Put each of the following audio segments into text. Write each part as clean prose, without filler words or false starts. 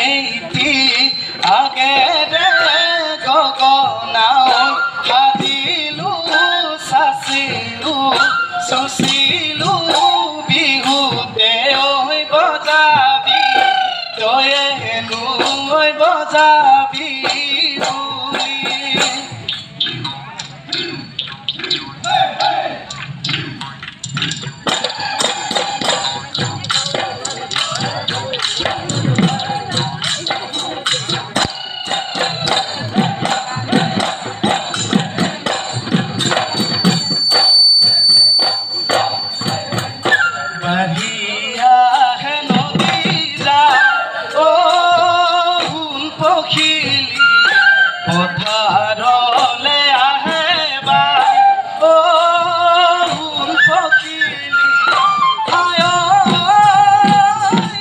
নীতি আগেৰে গগনাও সাজিলো চাচিলো চুচিলো বিহুতে ঐ বজাবি তয়ে হেনো ঐ বজাবি বুলি বাহিয়া হে নদী যা ও সোণ পখিলি পথাৰলে আহে বা ও সোণ পখিলি আয়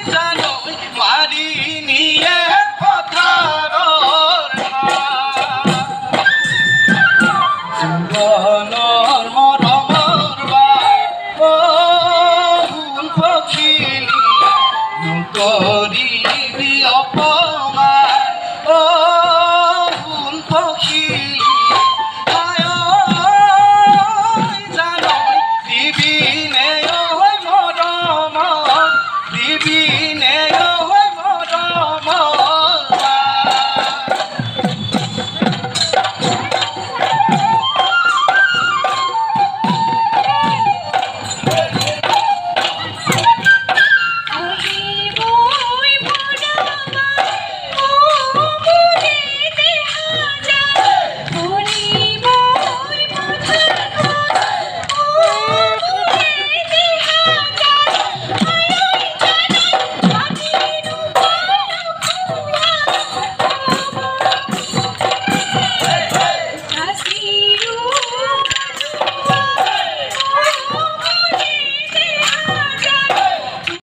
জানৈ মাৰি নিয়ে পথাৰৰ জীৱনৰ মৰমৰ বাই ও নকৰিবি অপমান